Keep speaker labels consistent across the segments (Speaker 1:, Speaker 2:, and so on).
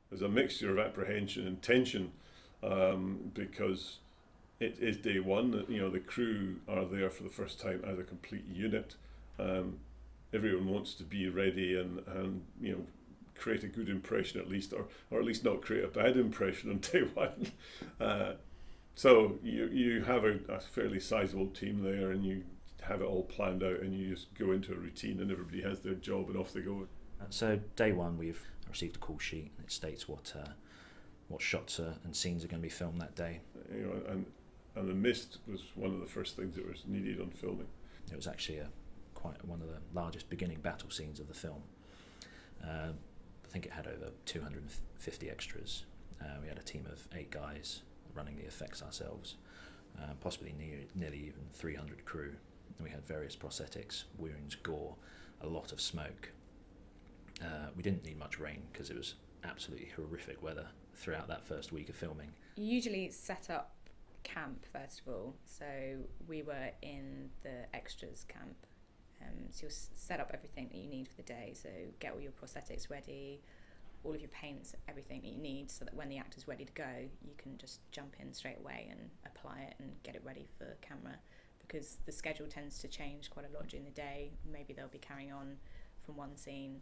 Speaker 1: there's a mixture of apprehension and tension, because it is day one. You know, the crew are there for the first time as a complete unit. Everyone wants to be ready and you know, create a good impression at least, or at least not create a bad impression on day one. So you have a fairly sizable team there, and you have it all planned out, and you just go into a routine, and everybody has their job, and off they go.
Speaker 2: So day one, we've received a call sheet, and it states what shots and scenes are going to be filmed that day.
Speaker 1: You know, and the mist was one of the first things that was needed on filming.
Speaker 2: It was actually quite one of the largest beginning battle scenes of the film. I think it had over 250 extras. We had a team of 8 guys running the effects ourselves, possibly nearly even 300 crew. And we had various prosthetics, wounds, gore, a lot of smoke. We didn't need much rain because it was absolutely horrific weather throughout that first week of filming.
Speaker 3: You usually set up camp first of all, so we were in the extras camp. So you'll set up everything that you need for the day, so get all your prosthetics ready, all of your paints, everything that you need, so that when the actor's ready to go, you can just jump in straight away and apply it and get it ready for camera, because the schedule tends to change quite a lot during the day. Maybe they'll be carrying on from one scene,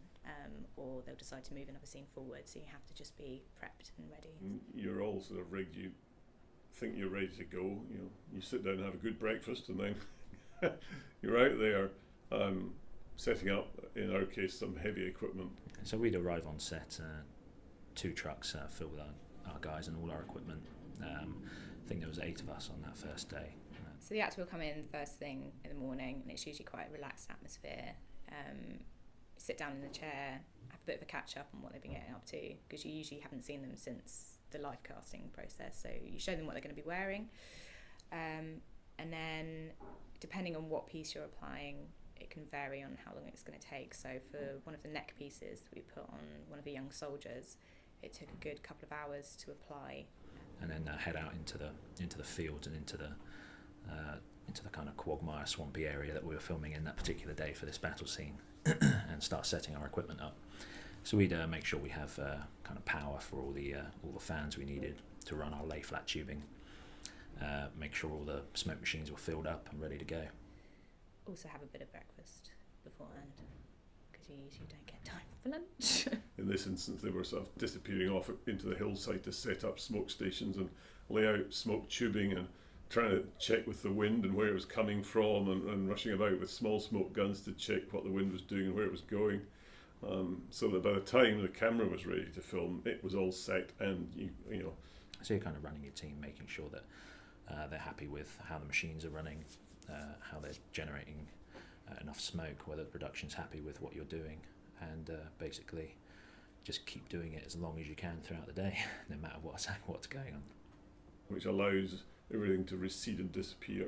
Speaker 3: or they'll decide to move another scene forward, so you have to just be prepped and ready.
Speaker 1: You're all sort of rigged. You think you're ready to go. You know, you sit down and have a good breakfast, and then you're out there setting up, in our case, some heavy equipment.
Speaker 2: So we'd arrive on set, 2 trucks filled with our guys and all our equipment. I think there was 8 of us on that first day.
Speaker 3: So the actor will come in first thing in the morning, and it's usually quite a relaxed atmosphere. Sit down in the chair, have a bit of a catch up on what they've been getting up to, because you usually haven't seen them since the live casting process. So you show them what they're going to be wearing, and then depending on what piece you're applying, it can vary on how long it's going to take. So for one of the neck pieces that we put on one of the young soldiers, it took a good couple of hours to apply.
Speaker 2: And then head out into the fields and into the kind of quagmire, swampy area that we were filming in that particular day for this battle scene, and start setting our equipment up. So we'd make sure we have kind of power for all the fans we needed to run our lay flat tubing. Make sure all the smoke machines were filled up and ready to go.
Speaker 3: Also have a bit of breakfast beforehand, because you usually don't get time for lunch.
Speaker 1: In this instance, they were sort of disappearing off into the hillside to set up smoke stations and lay out smoke tubing, and trying to check with the wind and where it was coming from, and rushing about with small smoke guns to check what the wind was doing and where it was going, so that by the time the camera was ready to film, it was all set. And you know,
Speaker 2: so you're kind of running your team, making sure that they're happy with how the machines are running, how they're generating enough smoke, whether the production's happy with what you're doing, and basically just keep doing it as long as you can throughout the day, no matter what's going on.
Speaker 1: Which allows everything to recede and disappear,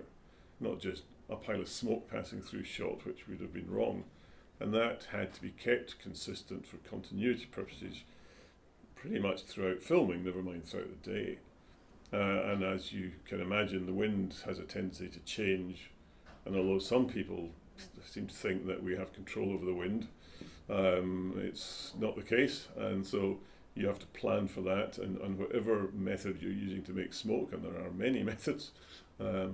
Speaker 1: not just a pile of smoke passing through shot, which would have been wrong. And that had to be kept consistent for continuity purposes pretty much throughout filming, never mind throughout the day. And as you can imagine, the wind has a tendency to change, and although some people seem to think that we have control over the wind, it's not the case, and so you have to plan for that, and whatever method you're using to make smoke, and there are many methods,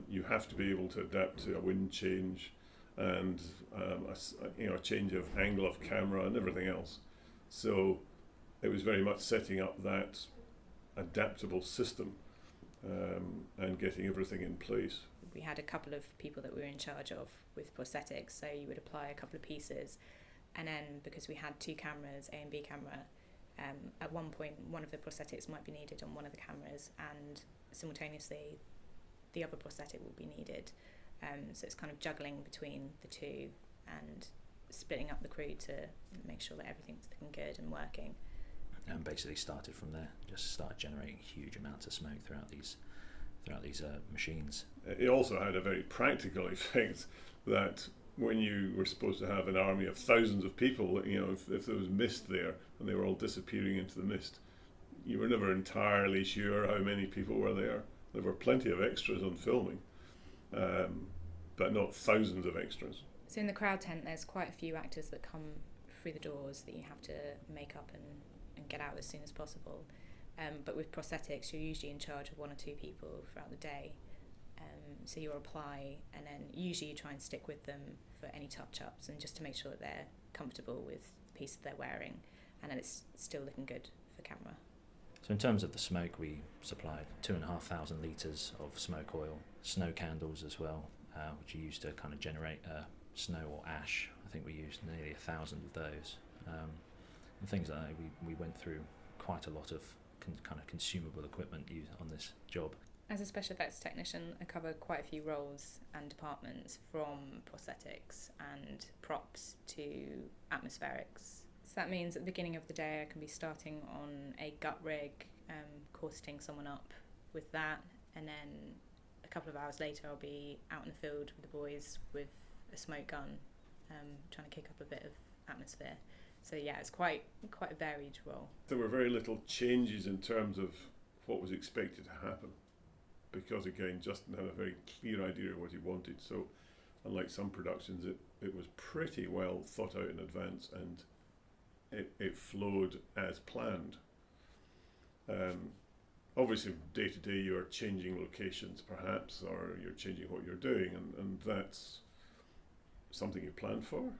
Speaker 1: you have to be able to adapt to a wind change, and a change of angle of camera and everything else. So it was very much setting up that adaptable system, and getting everything in place.
Speaker 3: We had a couple of people that we were in charge of with prosthetics, so you would apply a couple of pieces, and then because we had 2 cameras, A and B camera, at one point one of the prosthetics might be needed on one of the cameras, and simultaneously the other prosthetic will be needed. So it's kind of juggling between the 2 and splitting up the crew to make sure that everything's looking good and working.
Speaker 2: And basically started from there, just started generating huge amounts of smoke throughout these machines.
Speaker 1: It also had a very practical effect that when you were supposed to have an army of thousands of people, you know, if there was mist there and they were all disappearing into the mist, you were never entirely sure how many people were there. There were plenty of extras on filming, but not thousands of extras.
Speaker 3: So in the crowd tent, there's quite a few actors that come through the doors that you have to make up and and get out as soon as possible. But with prosthetics, you're usually in charge of 1 or 2 people throughout the day. So you'll apply, and then usually you try and stick with them for any touch-ups, and just to make sure that they're comfortable with the piece that they're wearing, and that it's still looking good for camera.
Speaker 2: So in terms of the smoke, we supplied 2,500 litres of smoke oil, snow candles as well, which are used to kind of generate snow or ash. I think we used nearly 1,000 of those. And things like that, we went through quite a lot of kind of consumable equipment used on this job.
Speaker 3: As a special effects technician, I cover quite a few roles and departments, from prosthetics and props to atmospherics. So that means at the beginning of the day I can be starting on a gut rig, corseting someone up with that, and then a couple of hours later I'll be out in the field with the boys with a smoke gun, trying to kick up a bit of atmosphere. So yeah, it's quite a varied role. There
Speaker 1: were very little changes in terms of what was expected to happen, because again, Justin had a very clear idea of what he wanted. So unlike some productions, it was pretty well thought out in advance, and it flowed as planned. Obviously, day to day you are changing locations perhaps, or you're changing what you're doing, and that's something you plan for.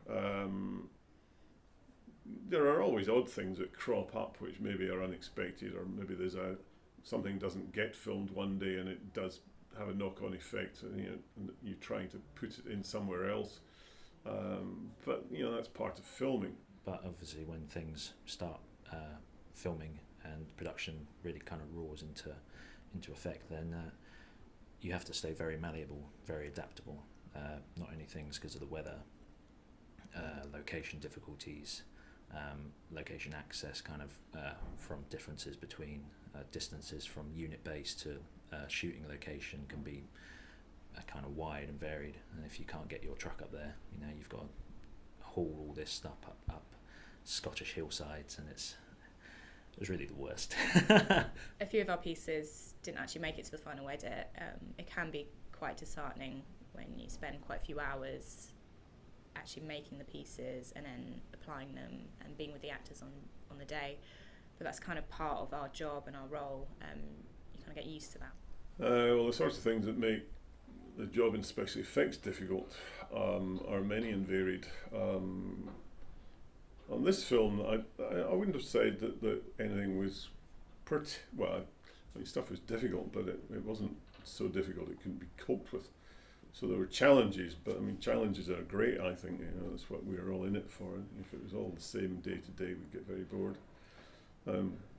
Speaker 1: There are always odd things that crop up which maybe are unexpected, or maybe there's something doesn't get filmed one day and it does have a knock-on effect, and you're trying to put it in somewhere else. But that's part of filming.
Speaker 2: But obviously when things start filming and production really kind of roars into effect, then you have to stay very malleable, very adaptable. Not only things because of the weather, location difficulties, location access, kind of from differences between distances from unit base to shooting location can be kind of wide and varied. And if you can't get your truck up there, you've got to haul all this stuff up Scottish hillsides, and it was really the worst.
Speaker 3: A few of our pieces didn't actually make it to the final edit. It can be quite disheartening when you spend quite a few hours actually making the pieces and then applying them and being with the actors on the day. But that's kind of part of our job and our role. You kind of get used to that.
Speaker 1: Well, the sorts of things that make the job in special effects difficult are many and varied. On this film, I wouldn't have said that anything was stuff was difficult, but it wasn't so difficult it couldn't be coped with. So there were challenges, but challenges are great, I think. That's what we were all in it for. If it was all the same day to day, we'd get very bored.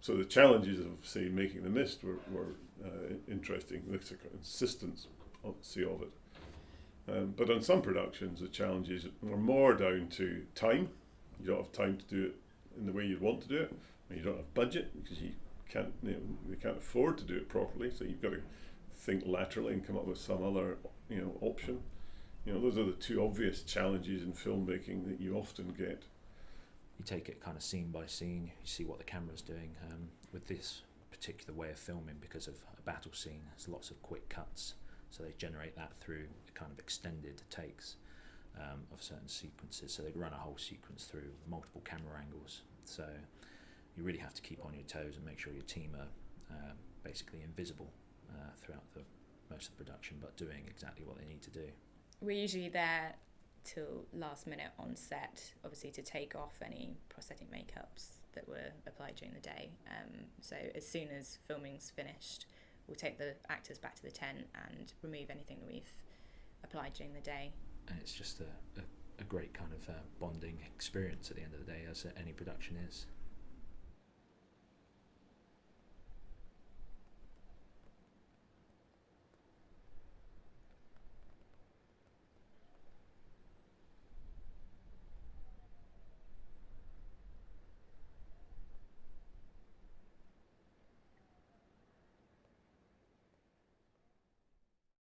Speaker 1: So the challenges of, say, making the mist were interesting, the consistency of it. But on some productions, the challenges were more down to time. You don't have time to do it in the way you'd want to do it. You don't have budget because you can't afford to do it properly. So you've got to think laterally and come up with some other option. Those are the two obvious challenges in filmmaking that you often get.
Speaker 2: You take it kind of scene by scene. You see what the camera's doing. With this particular way of filming, because of a battle scene, there's lots of quick cuts, so they generate that through kind of extended takes of certain sequences. So they run a whole sequence through multiple camera angles. So you really have to keep on your toes and make sure your team are basically invisible throughout most of the production, but doing exactly what they need to do.
Speaker 3: We're usually there till last minute on set, obviously to take off any prosthetic makeups that were applied during the day. So as soon as filming's finished, we'll take the actors back to the tent and remove anything that we've applied during the day.
Speaker 2: And it's just a great kind of bonding experience at the end of the day, as any production is.